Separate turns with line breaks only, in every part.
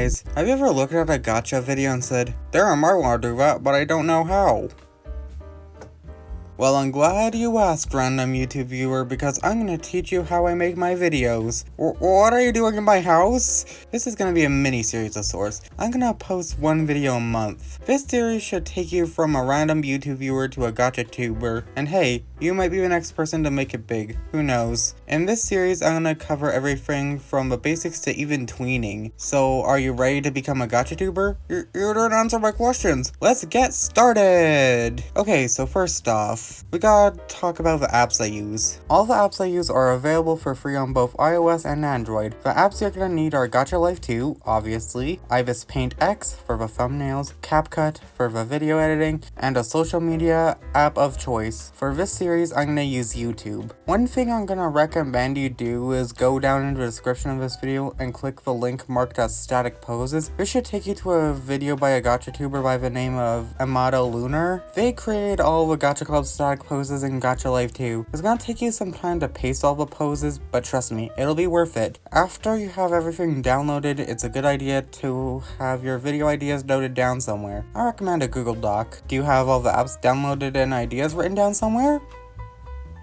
guys, have you ever looked at a gacha video and said, "Damn, I want to do that, but I don't know how"? Well, I'm glad you asked, random YouTube viewer, because I'm going to teach you how I make my videos. What are you doing in my house? This is going to be a mini-series of sorts. I'm going to post one video a month. This series should take you from a random YouTube viewer to a gacha tuber, and hey, you might be the next person to make it big, who knows. In this series, I'm going to cover everything from the basics to even tweening. So, are you ready to become a gacha tuber? You didn't answer my questions. Let's get started! Okay, so first off, we gotta talk about the apps I use. All the apps I use are available for free on both iOS and Android. The apps you're gonna need are Gacha Life 2, obviously, Ibispaint X for the thumbnails, CapCut for the video editing, and a social media app of choice. For this series, I'm gonna use YouTube. One thing I'm gonna recommend you do is go down into the description of this video and click the link marked as static poses. This should take you to a video by a gacha tuber by the name of Amato Lunar. They created all the Gacha Club static poses in Gacha Life 2. It's gonna take you some time to paste all the poses, but trust me, it'll be worth it. After you have everything downloaded, it's a good idea to have your video ideas noted down somewhere. I recommend a Google Doc. Do you have all the apps downloaded and ideas written down somewhere?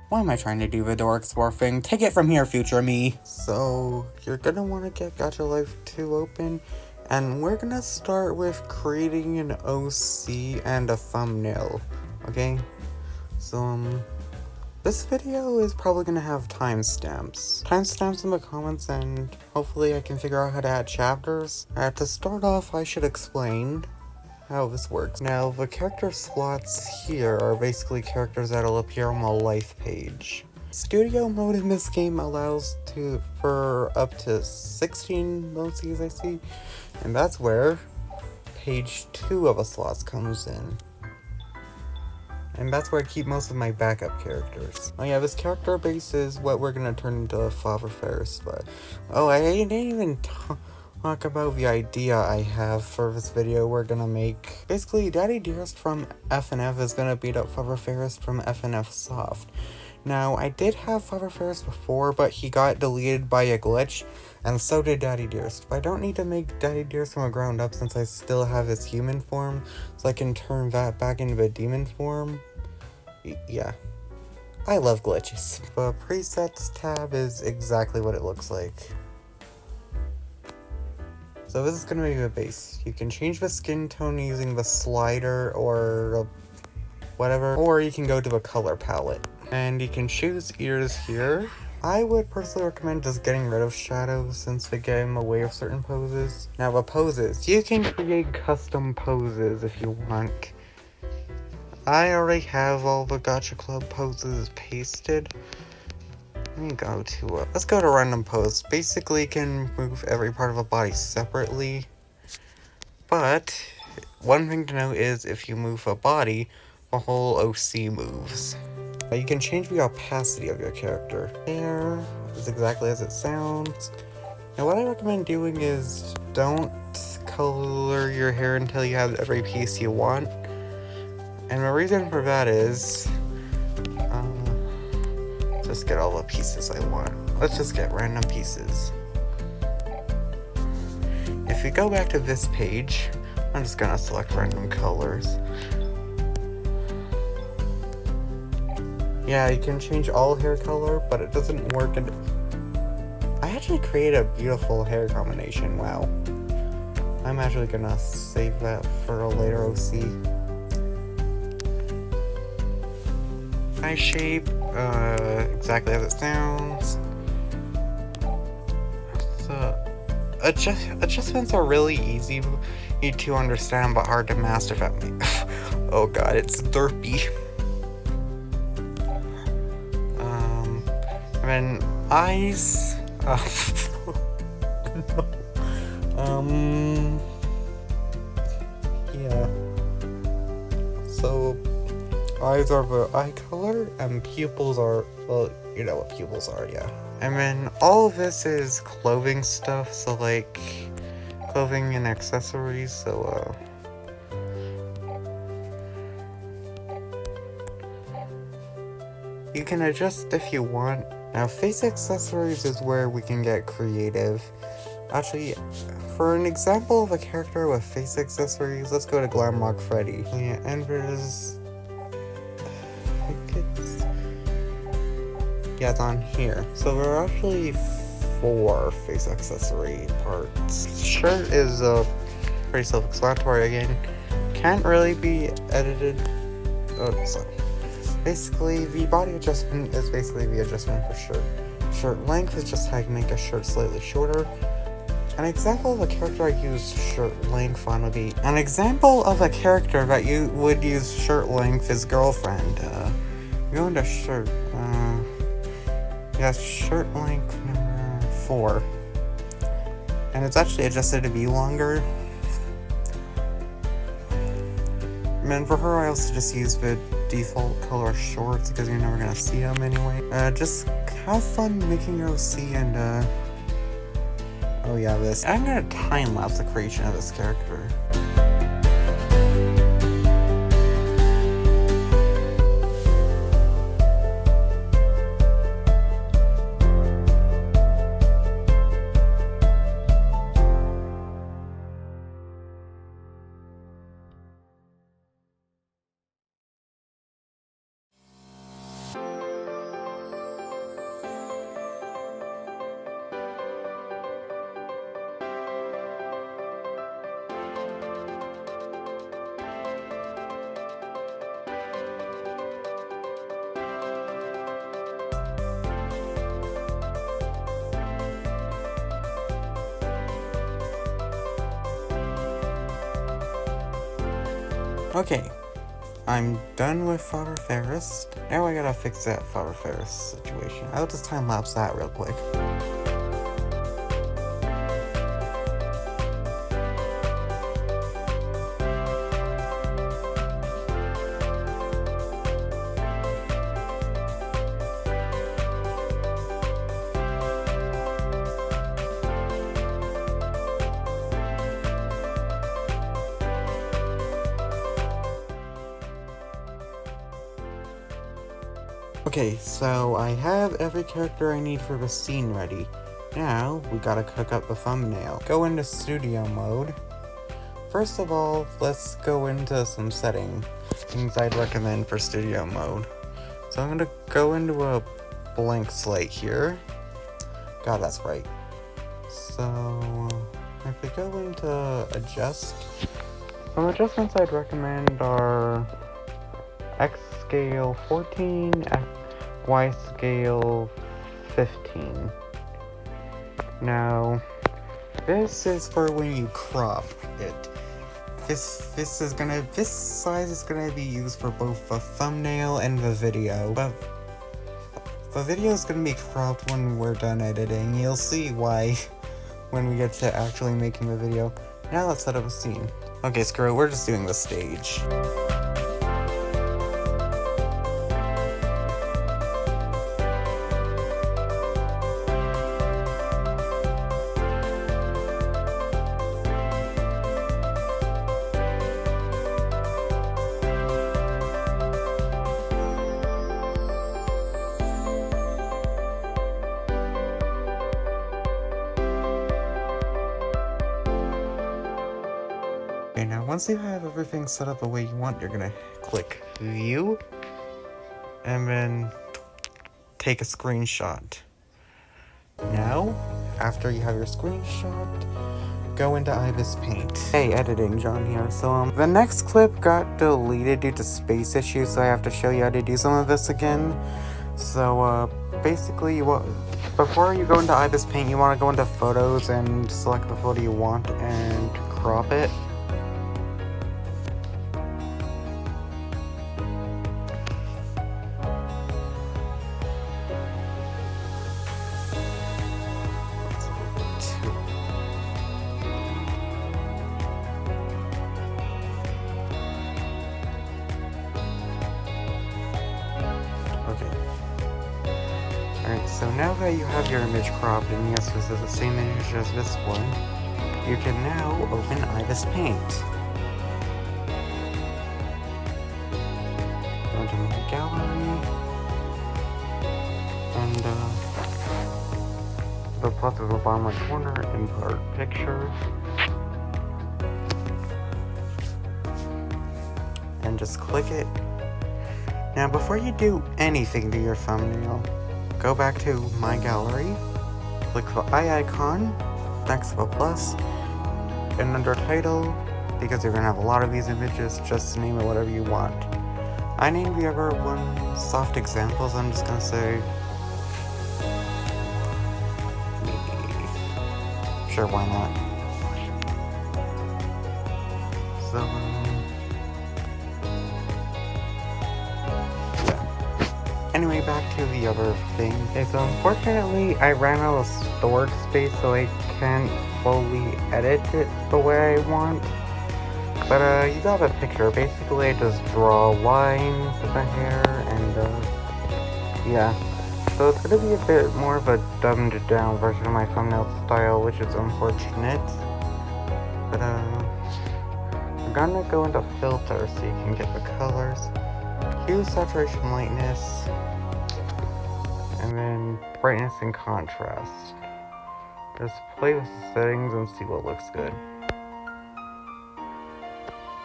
Why am I trying to do the door explorer thing? Take it from here, future me. So, you're gonna want to get Gacha Life 2 open, and we're gonna start with creating an OC and a thumbnail, okay? So, this video is probably gonna have timestamps. Timestamps in the comments, and hopefully I can figure out how to add chapters. To start off, I should explain how this works. Now, the character slots here are basically characters that'll appear on the life page. Studio mode in this game allows for up to 16 emojis, I see, and that's where page 2 of a slots comes in. And that's where I keep most of my backup characters. Oh yeah, this character base is what we're gonna turn into Father Ferris, but oh, I didn't even talk about the idea I have for this video we're gonna make. Basically, Daddy Dearest from FNF is gonna beat up Father Ferris from FNF Soft. Now, I did have Father Ferris before, but he got deleted by a glitch, and so did Daddy Dearest. But I don't need to make Daddy Dearest from the ground up since I still have his human form, so I can turn that back into the demon form. Yeah. I love glitches. The presets tab is exactly what it looks like. So this is going to be the base. You can change the skin tone using the slider or whatever, or you can go to a color palette. And you can choose ears here. I would personally recommend just getting rid of shadows since they get in the way of certain poses. Now the poses. You can create custom poses if you want. I already have all the Gacha Club poses pasted. Let me go to, let's go to random pose. Basically, you can move every part of a body separately. But, one thing to note is if you move a body, the whole OC moves. You can change the opacity of your character. There is exactly as it sounds. Now what I recommend doing is don't color your hair until you have every piece you want. And the reason for that is, just get all the pieces I want. Let's just get random pieces. If you go back to this page, I'm just gonna select random colors. Yeah, you can change all hair color, but it doesn't work. I actually created a beautiful hair combination, wow. I'm actually gonna save that for a later OC. Eye shape, exactly as it sounds. So, adjustments are really easy to understand but hard to master. Oh god, it's derpy. And then eyes. Yeah. So, eyes are the eye color, and pupils are, well, you know what pupils are, yeah. And then all of this is clothing stuff, so like, clothing and accessories, so, you can adjust if you want. Now, face accessories is where we can get creative. Actually, for an example of a character with face accessories, let's go to Glamrock Freddy. Yeah, Ember's... Yeah, it's on here. So there are actually 4 face accessory parts. Shirt is pretty self-explanatory again. Can't really be edited. Oh, so basically, the body adjustment is basically the adjustment for shirt. Shirt length is just how to make a shirt slightly shorter. An example of a character I use shirt length on would be... An example of a character that you would use shirt length is girlfriend. Go into shirt. Yeah, shirt length number 4. And it's actually adjusted to be longer. And for her, I also just use the default color shorts because you're never gonna see them anyway. Just have fun making your OC and oh yeah, this. I'm gonna time-lapse the creation of this character. Okay, I'm done with Father Ferris. Now I gotta fix that Father Ferris situation. I'll just time-lapse that real quick. Okay, so I have every character I need for the scene ready. Now, we gotta cook up the thumbnail. Go into studio mode. First of all, let's go into some settings, things I'd recommend for studio mode. So I'm gonna go into a blank slate here. God, that's right. So, if we go into adjust, some adjustments I'd recommend are X scale 14, Y scale 15. Now, this is for when you crop it. This size is gonna be used for both the thumbnail and the video, but the video is gonna be cropped when we're done editing. You'll see why when we get to actually making the video. Now let's set up a scene. Okay, screw it, we're just doing the stage. Okay, now once you have everything set up the way you want, you're gonna click View, and then take a screenshot. Now, after you have your screenshot, go into Ibispaint. Hey, editing, John here. So, the next clip got deleted due to space issues, so I have to show you how to do some of this again. So, basically, before you go into Ibispaint, you want to go into Photos and select the photo you want and crop it. Alright, so now that you have your image cropped, and yes, this is the same image as this one, you can now open Ibispaint. Go into my gallery, and the plus in the bottom right corner, import picture. And just click it. Now before you do anything to your thumbnail, go back to My Gallery, click the eye icon, next to a plus, and under title, because you're going to have a lot of these images, just name it whatever you want. I named the other one Soft Examples. I'm just going to say... Sure, why not? So, yeah. Anyway, back to the other thing. Okay, so unfortunately, I ran out of storage space, so I can't fully edit it the way I want. But, you got a picture. Basically, I just draw lines in the hair, and, yeah. So it's gonna be a bit more of a dumbed down version of my thumbnail style, which is unfortunate. But, we're gonna go into filter so you can get the colors. Hue, saturation, lightness, and then brightness and contrast. Just play with the settings and see what looks good.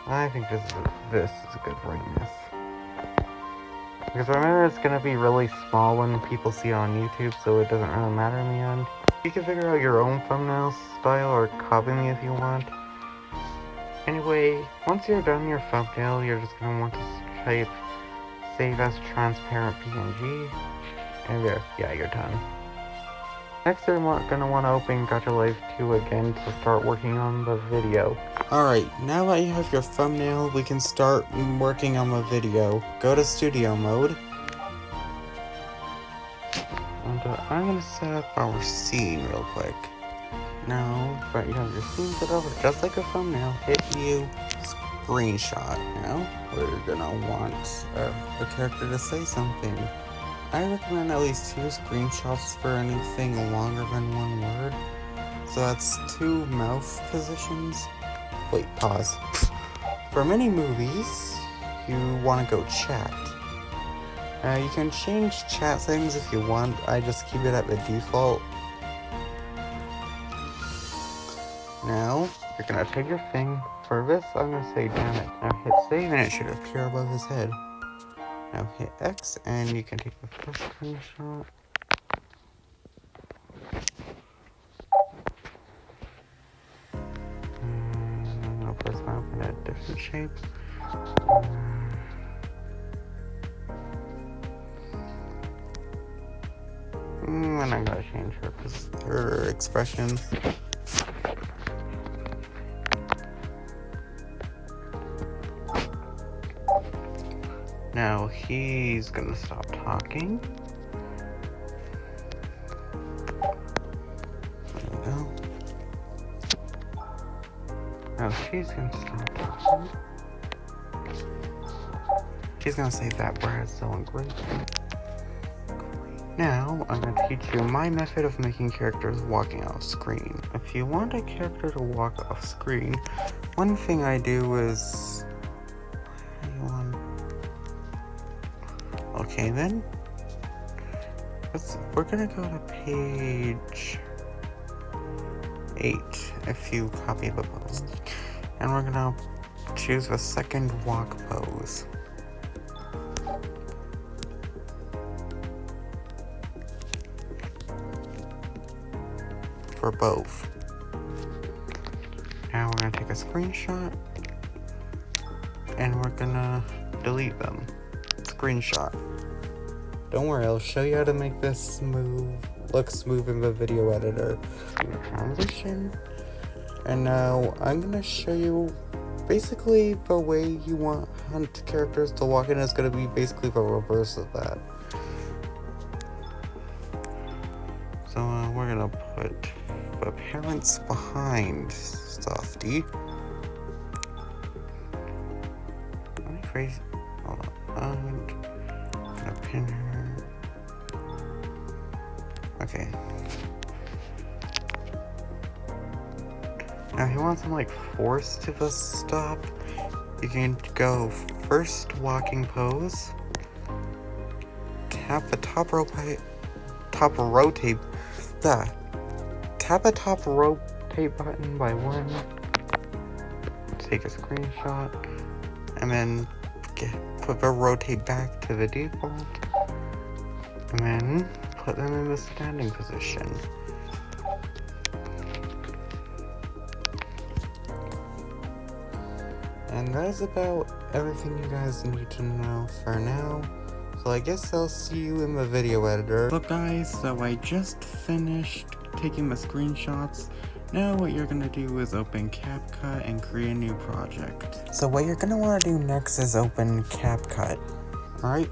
I think this is a good brightness. Because remember, it's gonna be really small when people see it on YouTube, so it doesn't really matter in the end. You can figure out your own thumbnail style or copy me if you want. Anyway, once you're done your thumbnail, you're just gonna want to type save as transparent PNG, and there, yeah, you're done. Next, you're gonna want to open Gacha Life 2 again to start working on the video. Alright, now that you have your thumbnail, we can start working on the video. Go to studio mode. And I'm gonna set up our scene real quick. Now that you have your scene set up, just like a thumbnail, hit view, screenshot. Now, we're gonna want a character to say something. I recommend at least 2 screenshots for anything longer than 1 word. So that's 2 mouth positions. Wait, pause. For many movies, you want to go chat. You can change chat settings if you want. I just keep it at the default. Now, you're gonna take your thing. For this, I'm gonna say damn it. Now hit save and it should appear above his head. Now hit X and you can take the first screenshot. I'll press my open at different shapes. And I gotta change her expressions. Now he's gonna stop talking. There we go. Now she's gonna stop talking. She's gonna say that word is so ungrateful. Now I'm gonna teach you my method of making characters walking off screen. If you want a character to walk off screen, one thing I do is... Okay then, we're gonna go to page 8 if you copy the post, and we're gonna choose the second walk pose. For both. Now we're gonna take a screenshot, and we're gonna delete them. Screenshot. Don't worry, I'll show you how to make this look smooth in the video editor. Transition. And now I'm gonna show you basically the way you want hunt characters to walk in is gonna be basically the reverse of that. So we're gonna put the parents behind Softy. I'm crazy. Hold on. I'm gonna pin her. Okay. Now he wants him like forced to the stop. You can go first walking pose. Tap the top rotate. tap the top rotate button by 1, take a screenshot, and then put the rotate back to the default, and then put them in the standing position. And that is about everything you guys need to know for now. So I guess I'll see you in the video editor. Look guys, so I just finished taking the screenshots. Now what you're gonna do is open CapCut and create a new project. So what you're gonna wanna do next is open CapCut. Alright,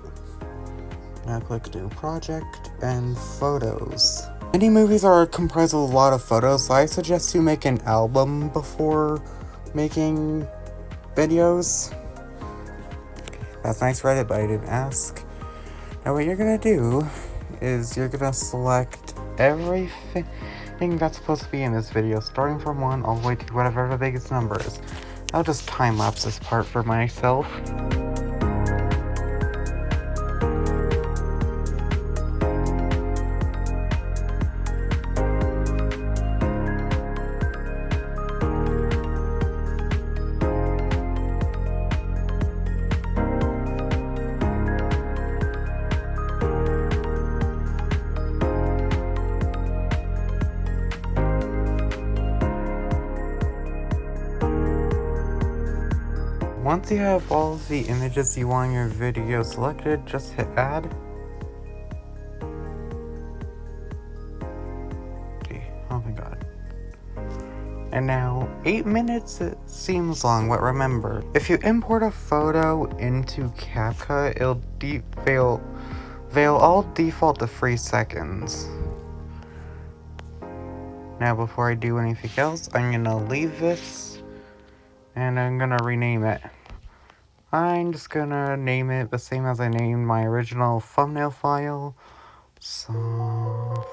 now click New Project and Photos. Many movies are comprised of a lot of photos, so I suggest you make an album before making videos. That's nice Reddit, but I didn't ask. Now what you're gonna do is you're gonna select everything that's supposed to be in this video, starting from 1 all the way to whatever the biggest number is. I'll just time-lapse this part for myself. Once you have all of the images you want in your video selected, just hit add. Okay, oh my god. And now, 8 minutes it seems long, but remember, if you import a photo into CapCut, they'll all default to 3 seconds. Now before I do anything else, I'm gonna leave this, and I'm gonna rename it. I'm just gonna name it the same as I named my original thumbnail file. Soft.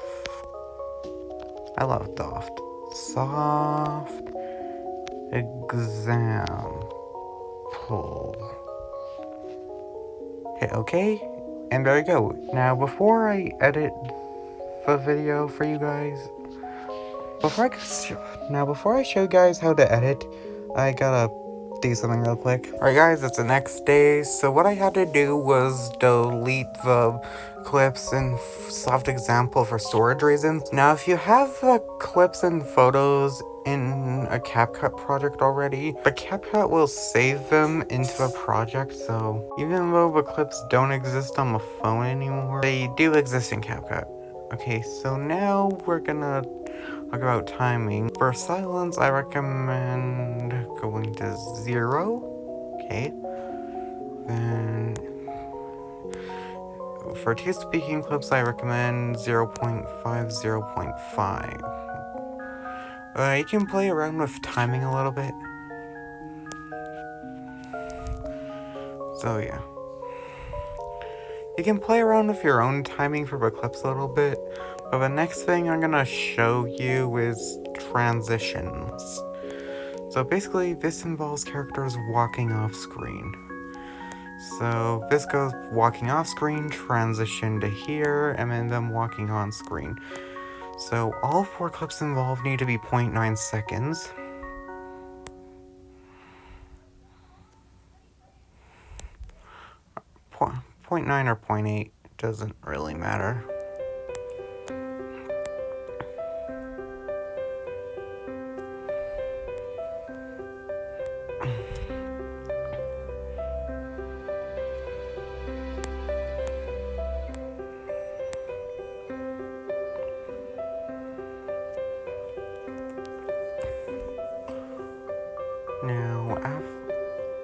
I love Soft. Soft example. Hit OK, and there we go. Now before I edit the video for you guys, before I show you guys how to edit, I gotta do something real quick. Alright guys, it's the next day, so what I had to do was delete the clips and soft example for storage reasons. Now if you have the clips and photos in a CapCut project already, the CapCut will save them into a project, so even though the clips don't exist on the phone anymore, they do exist in CapCut. Okay, so now we're gonna talk about timing. For silence, I recommend going to 0. Okay. Then for 2 speaking clips, I recommend 0.5, 0.5. You can play around with timing a little bit. So yeah. You can play around with your own timing for the clips a little bit, but the next thing I'm gonna show you is transitions. So basically, this involves characters walking off screen. So this goes walking off screen, transition to here, and then them walking on screen. So all 4 clips involved need to be 0.9 seconds. Point 0.9 or 0.8 doesn't really matter.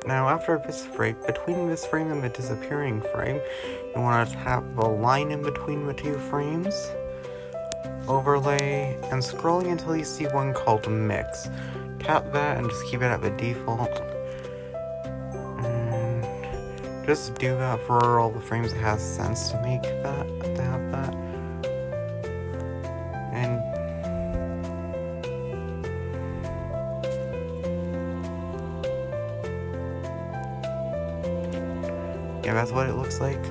Now after this frame, between this frame and the disappearing frame, you want to tap the line in between the 2 frames, overlay, and scrolling until you see one called mix. Tap that and just keep it at the default. And just do that for all the frames it has sense to make that, to have that. And yeah, that's what it looks like.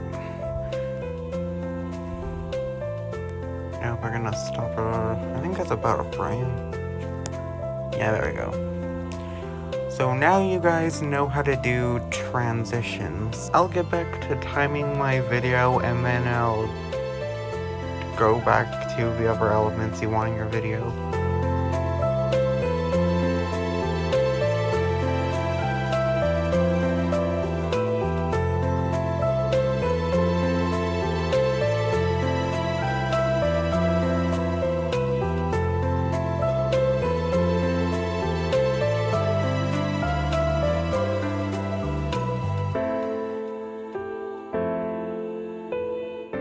Now we're gonna stop her. I think that's about a frame. Yeah, there we go. So now you guys know how to do transitions. I'll get back to timing my video and then I'll go back to the other elements you want in your video.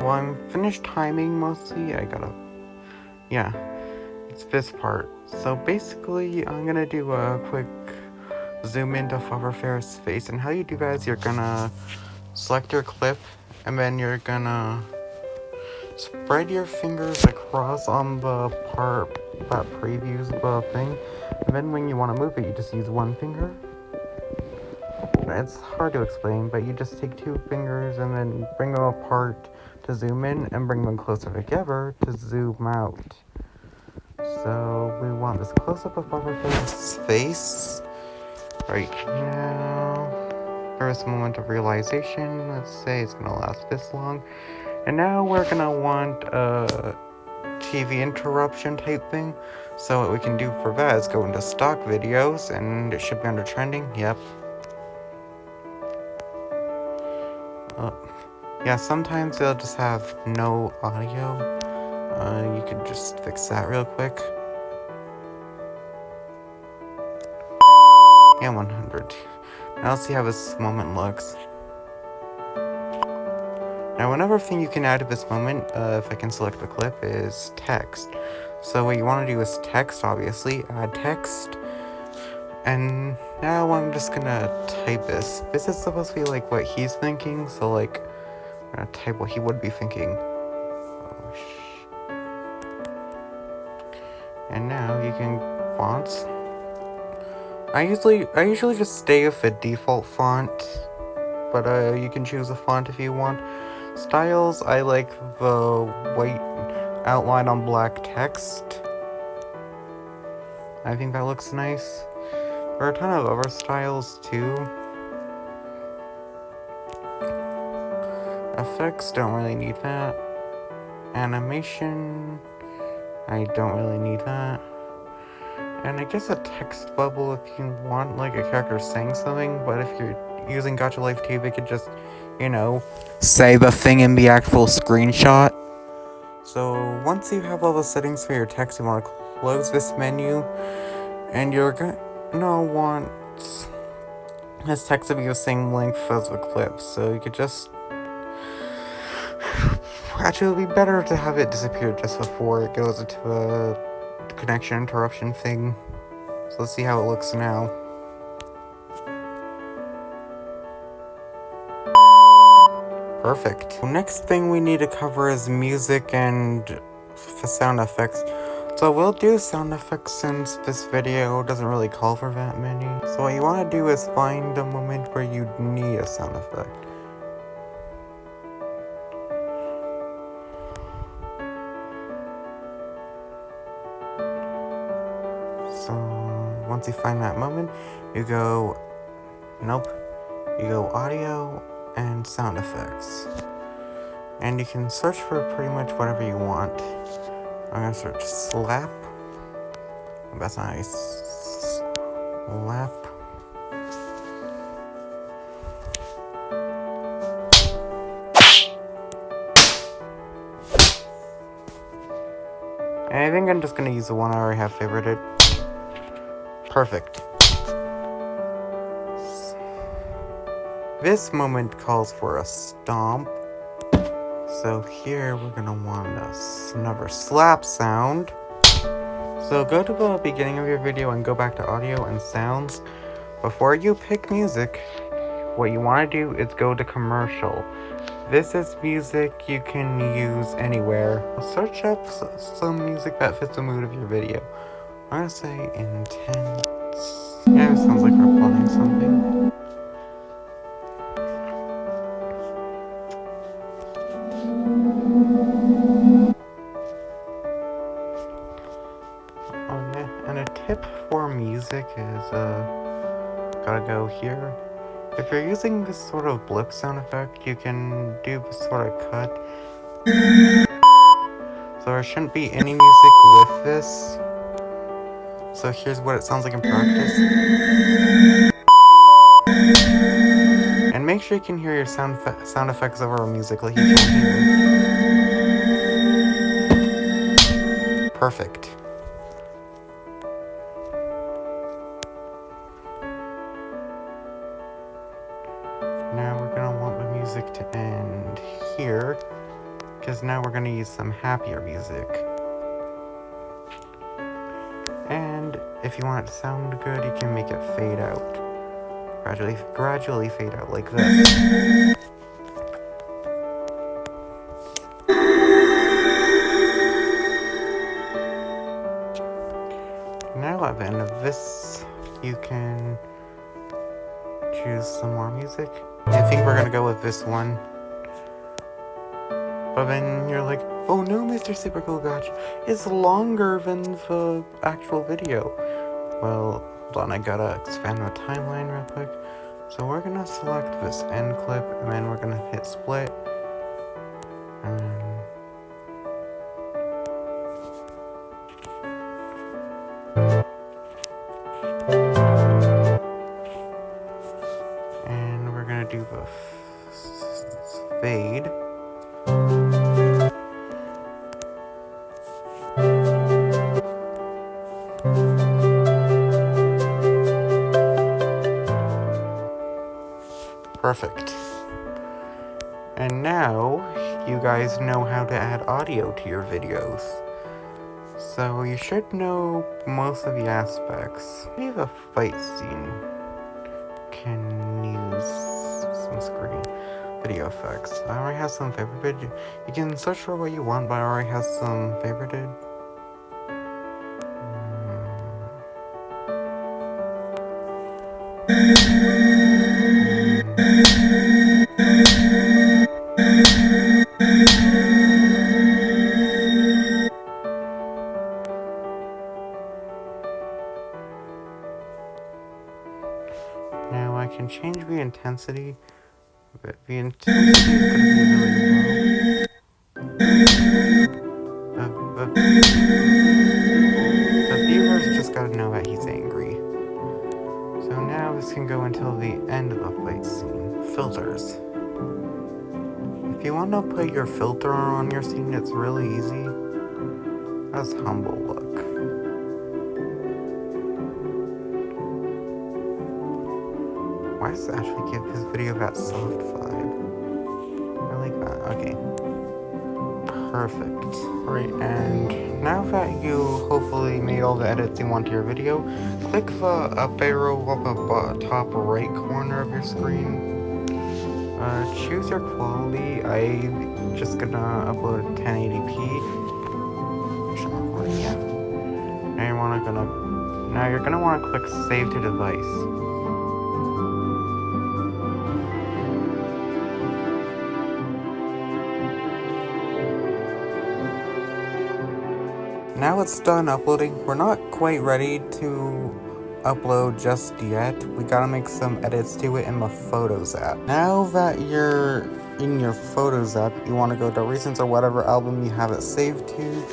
Well, I'm finished timing mostly. Yeah, it's this part. So basically, I'm gonna do a quick zoom into Father Fair's face. And how you do that is you're gonna select your clip, and then you're gonna spread your fingers across on the part that previews the thing. And then when you want to move it, you just use one finger. It's hard to explain, but you just take two fingers and then bring them apart to zoom in and bring them closer together to zoom out. So we want this close-up of Father Fair's face right now. First moment of realization, let's say it's gonna last this long. And now we're gonna want a TV interruption type thing. So what we can do for that is go into stock videos, and it should be under trending. Yep. Yeah, sometimes they'll just have no audio. You can just fix that real quick. Yeah, 100. Now let's see how this moment looks. Now another thing you can add to this moment, if I can select the clip, is text. So what you want to do is text, obviously, add text. And now I'm just gonna type this. This is supposed to be like what he's thinking, so like, I'm gonna type what he would be thinking. And now you can fonts. I usually just stay with the default font, but you can choose a font if you want. Styles, I like the white outline on black text. I think that looks nice. There are a ton of other styles too. Effects, don't really need that. Animation, I don't really need that. And I guess a text bubble if you want like a character saying something, but if you're using Gacha Life 2, they could just, you know, say the thing in the actual screenshot. So once you have all the settings for your text, you want to close this menu, and you're gonna want this text to be the same length as the clip, so you could just... Actually, it would be better to have it disappear just before it goes into a connection interruption thing. So let's see how it looks now. Perfect. Next thing we need to cover is music and sound effects. So we'll do sound effects since this video doesn't really call for that many. So what you want to do is find a moment where you need a sound effect. So once you find that moment, you go, nope, you go audio and sound effects. And you can search for pretty much whatever you want. I'm gonna search slap. That's nice. Slap. And I think I'm just gonna use the one I already have favorited. Perfect. This moment calls for a stomp. So here we're gonna want another slap sound. So go to the beginning of your video and go back to audio and sounds. Before you pick music, what you want to do is go to commercial. This is music you can use anywhere. Search up some music that fits the mood of your video. I'm gonna say intense. Yeah, it sounds like we're playing something. music is, gotta go here. If you're using this sort of blip sound effect, you can do this sort of cut. So there shouldn't be any music with this. So here's what it sounds like in practice. And make sure you can hear your sound effects over music like you can here. Perfect. Now we're gonna want the music to end here, because now we're gonna use some happier music. And if you want it to sound good, you can make it fade out. Gradually fade out like this. Now at the end of this, you can choose some more music. I think we're gonna go with this one. But then you're like, oh no, Mr. Super Cool Gacha, it's longer than the actual video. Well, hold on, I gotta expand the timeline real quick. So we're gonna select this end clip, and then we're gonna hit split. And we're gonna do the fade. Perfect. And now, you guys know how to add audio to your videos. So you should know most of the aspects. We have a fight scene. Can use some screen video effects. I already have some favorited. You can search for what you want, but I already have some favorited. Now I can change the intensity, but the intensity is going to be really low. The viewers just got to know that he's angry. So now this can go until the end of the fight scene. Filters. If you want to put your filter on your scene, it's really easy. That's humble look. Why does it actually give this video that soft vibe? I like that. Okay. Perfect. Right, and now that you hopefully made all the edits you want to your video, click the up arrow on the top right corner of your screen. Choose your quality. I'm just gonna upload it 1080p. Yeah. Now you're gonna want to click Save to Device. Now it's done uploading. We're not quite ready to upload just yet. We gotta make some edits to it in the Photos app. Now that you're in your Photos app, you want to go to Recents or whatever album you have it saved to.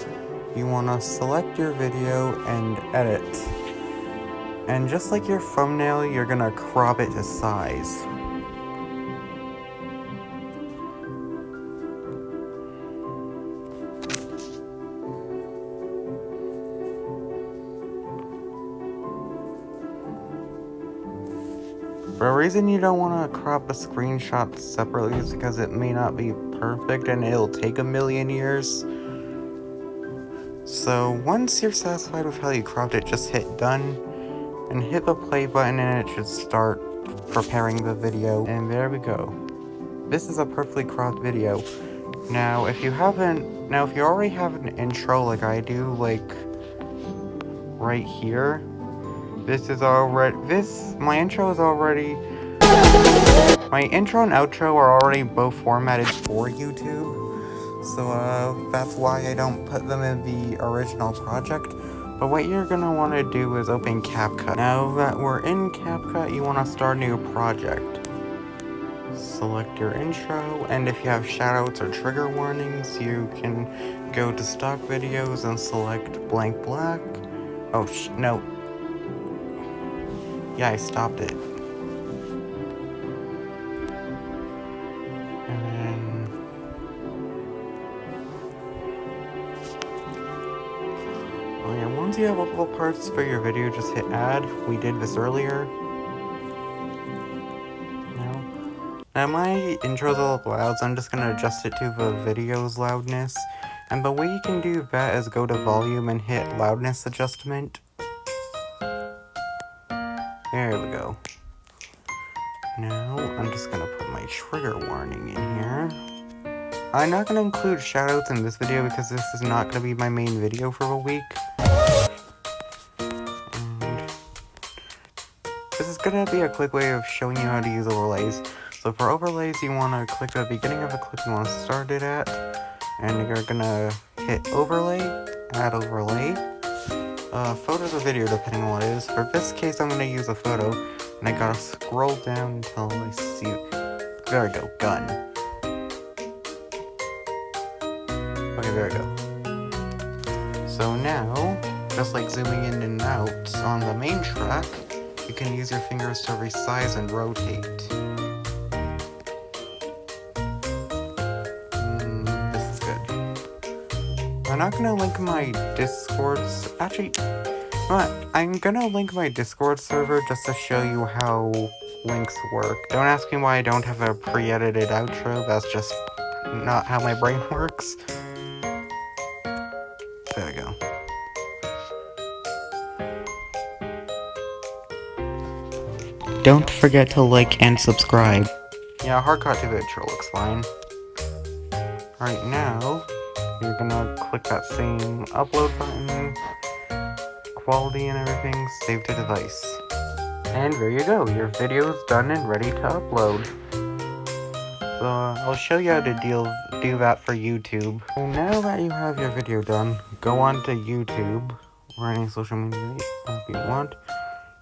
You want to select your video and edit. And just like your thumbnail, you're gonna crop it to size. The reason you don't want to crop a screenshot separately is because it may not be perfect and it'll take a million years. So once you're satisfied with how you cropped it, just hit done and hit the play button and it should start preparing the video. And there we go. This is a perfectly cropped video. Now if you already have an intro like I do, like right here, my intro and outro are already both formatted for YouTube, so that's why I don't put them in the original project. But what you're gonna want to do is open CapCut. Now that we're in CapCut, you want to start a new project. Select your intro, and if you have shoutouts or trigger warnings, you can go to stock videos and select blank black. Oh, no. Yeah, I stopped it. And then... oh yeah, once you have all the parts for your video, just hit add. We did this earlier. Now my intro's a little loud, so I'm just gonna adjust it to the video's loudness. And the way you can do that is go to volume and hit loudness adjustment. There we go. Now I'm just gonna put my trigger warning in here. I'm not gonna include shoutouts in this video because this is not gonna be my main video for the week. And this is gonna be a quick way of showing you how to use overlays. So for overlays, you want to click at the beginning of a clip you want to start it at, and you're gonna hit overlay, add overlay, photos or video depending on what it is. For this case, I'm gonna use a photo, and I gotta scroll down until I see, there we go, gun. Okay, there we go. So now, just like zooming in and out on the main track, you can use your fingers to resize and rotate. I'm not gonna link my Discord's, actually, I'm gonna link my Discord server just to show you how links work. Don't ask me why I don't have a pre-edited outro, that's just not how my brain works. There we go. Don't forget to like and subscribe. Yeah, hard cut to the intro looks fine. Right now, you're gonna click that same upload button, quality and everything, save to device. And there you go, your video is done and ready to upload. So I'll show you how to do that for YouTube. So now that you have your video done, go on to YouTube or any social media app you want.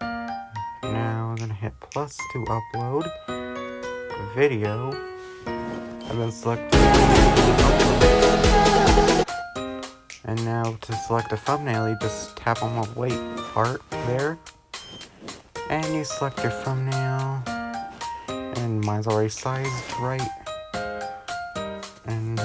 Now we're gonna hit plus to upload video, and then select and now to select a thumbnail, you just tap on the white part there, and you select your thumbnail, and mine's already sized right, and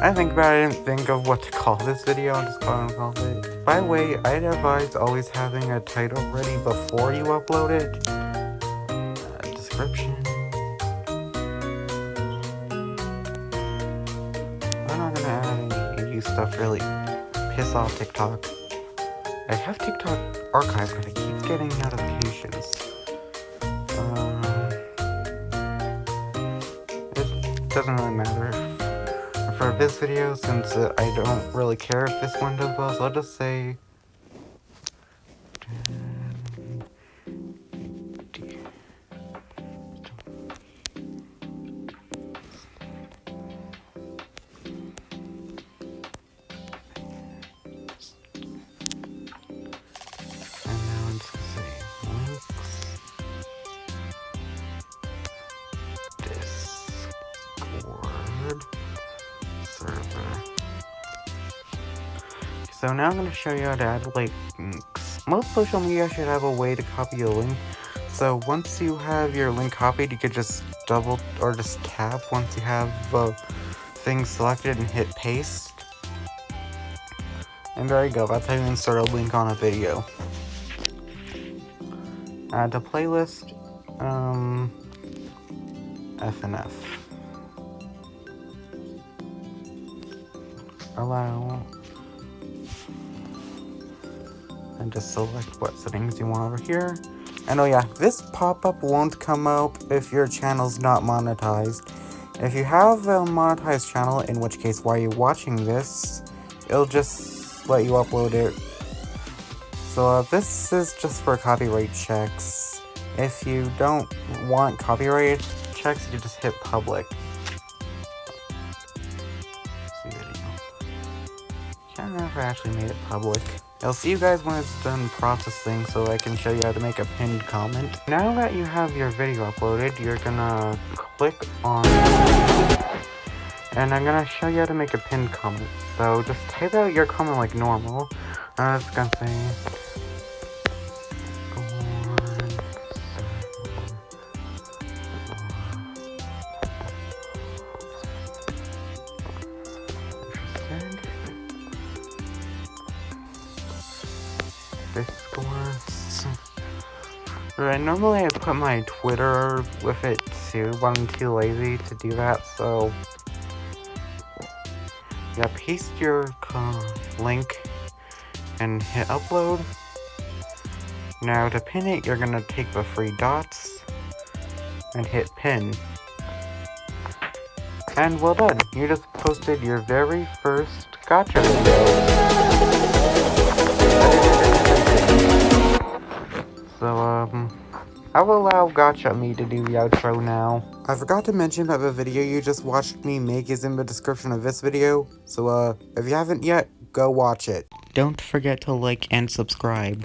I think about it, I didn't think of what to call this video, I'll just call it. By the way, I'd advise always having a title ready before you upload it. Description. I'm not gonna add any EU stuff, really piss off TikTok. I have TikTok archives, but it keeps getting notifications. It doesn't really matter. For this video, since I don't really care if this one does well, so I'll just say... So now I'm going to show you how to add links. Most social media should have a way to copy a link. So once you have your link copied, you could just double or just tap once you have the thing selected and hit paste. And there you go, that's how you insert a link on a video. Add to playlist, FNF. Allow. And just select what settings you want over here. And oh yeah, this pop-up won't come up if your channel's not monetized. If you have a monetized channel, in which case while you're watching this, it'll just let you upload it. So this is just for copyright checks. If you don't want copyright checks, you just hit public. See video. if I actually made it public. I'll see you guys when it's done processing so I can show you how to make a pinned comment. Now that you have your video uploaded, you're gonna click on... and I'm gonna show you how to make a pinned comment. So just type out your comment like normal. I'm just gonna say... Discourse. Right, normally I put my Twitter with it too, but I'm too lazy to do that, so yeah, paste your link and hit upload. Now to pin it, you're gonna take the 3 dots and hit pin. And well done, you just posted your very first gacha video. So, I will allow Gacha Me to do the outro now. I forgot to mention that the video you just watched me make is in the description of this video, so, if you haven't yet, go watch it. Don't forget to like and subscribe.